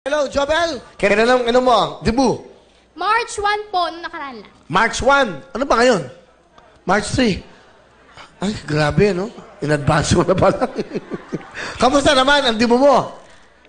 Hello, Jobel. Kailan lang, ano mo, debut? March 1 po, nung nakaraan lang. March 1. Ano ba ngayon? March 3. Ay, grabe, no? In advance mo na pala. Kamusta naman ang debut mo?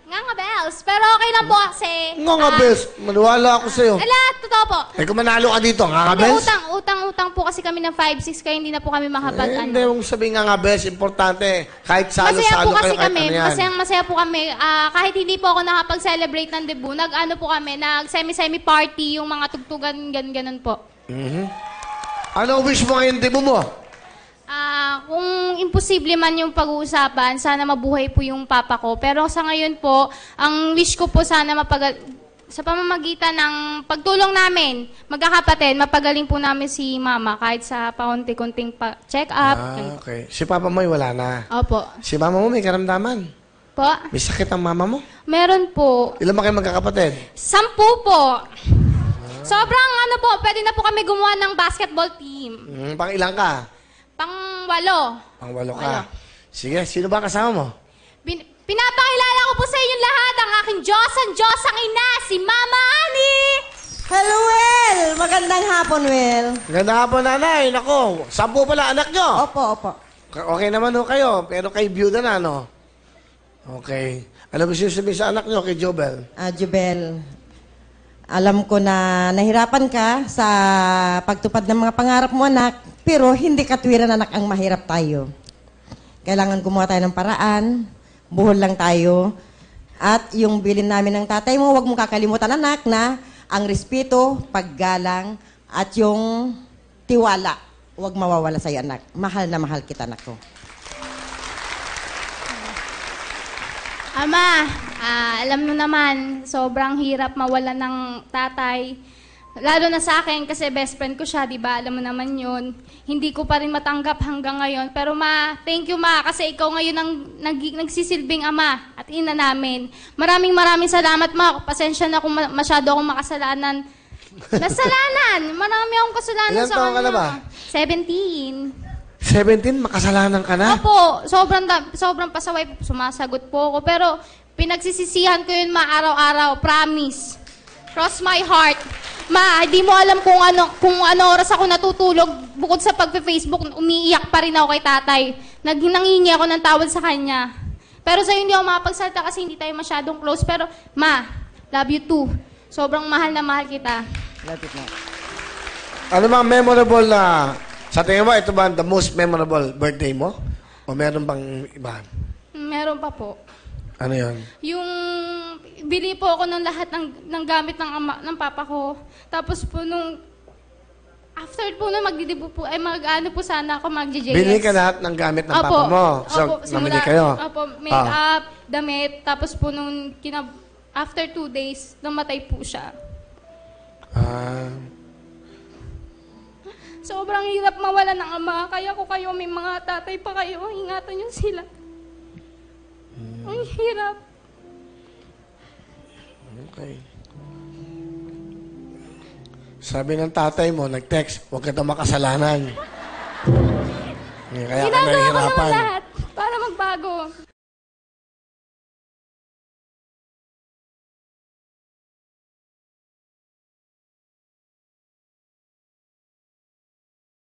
Nga bells. Pero okay lang po kasi... Nga bes. Maniwala ako sa'yo. Ala, totoo po. Eh, kung manalo ka dito, nga bes? Utang po kasi kami ng 5-6 kaya hindi na po kami makapag Hindi mong sabihin nga bes. Importante. Kahit salo-salo kayo, kahit ano yan. Masaya po kami. Kahit hindi po ako nakapag-celebrate ng debut, nag-ano po kami, nag-semi-semi party, yung mga tugtugan, ganun po. Ano wish mo ngayon debut mo? Kung imposible man yung pag-uusapan, sana mabuhay po yung papa ko. Pero sa ngayon po, ang wish ko po sana sa pamamagitan ng pagtulong namin, magkakapatid, mapagaling po namin si mama kahit sa paunti-kunting check-up. Okay. Si papa mo wala na. Opo. Si mama mo may karamdaman. Po? May sakit ang mama mo? Meron po. Ilan ba kayo magkakapatid? 10 po. Sobrang pwede na po kami gumawa ng basketball team. Pang ilang ka? Pang-8. Pang-8 ka. Sige, sino ba kasama mo? Pinapakilala ko po sa inyo lahat ang aking Diyos ang ina, si Mama Annie! Hello, Will! Magandang hapon, Will. Ganda nga po, nanay. Nako, 10 pala anak nyo. Opo. Okay naman ho kayo, pero kay byuda na, no? Okay. Ano gusto nyo sabihin sa anak nyo, kay Jobel? Jubel, alam ko na nahirapan ka sa pagtupad ng mga pangarap mo, anak, pero hindi katwiran, anak, ang mahirap tayo. Kailangan gumawa tayo ng paraan, buhol lang tayo. At yung bilin namin ng tatay mo, huwag mong kakalimutan, anak, na ang respeto, paggalang, at yung tiwala, huwag mawawala sa'yo, anak. Mahal na mahal kita, anak ko. Ama, alam mo naman, sobrang hirap mawala ng tatay. Lalo na sa akin kasi best friend ko siya, di ba? Alam mo naman yun. Hindi ko pa rin matanggap hanggang ngayon. Pero ma, thank you ma, kasi ikaw ngayon ang nagsisilbing ama at ina namin. Maraming salamat ma. Pasensya na kung masyado akong makasalanan. Marami akong kasalanan Ilan sa taon ka na ba? 17. 17? Makasalanan ka na? Opo, sobrang pasaway. Sumasagot po ako. Pero pinagsisisihan ko yun ma, araw-araw. Promise. Cross my heart. Ma, hindi mo alam kung ano oras ako natutulog. Bukod sa pagpe-Facebook, umiiyak pa rin ako kay tatay. Nangingi ako ng tawad sa kanya. Pero sa'yo hindi ako makapagsalita kasi hindi tayo masyadong close. Pero, ma, love you too. Sobrang mahal na mahal kita. Love it, ma. Ano ba memorable na, sa tingin mo, ito ba the most memorable birthday mo? O meron bang iba? Meron pa po. Ano yun? Yung bili po ako ng lahat ng gamit ng papa ko. Tapos po after po nung magdidibo po, ay mag-ano po sana ako, mag-JJS. Bili ka lahat ng gamit ng papa mo. So, namili kayo? Opo, make-up, damit. Tapos po after 2 days, namatay po siya. Sobrang hirap mawala ng ama. Kaya ko kayo, may mga tatay pa kayo. Ingatan niyo sila. Ang hirap. Okay. Sabi ng tatay mo, nag-text, huwag ka daw makasalanan. Kaya ka Ginagawa ko nahihirapan. naman lahat para magbago.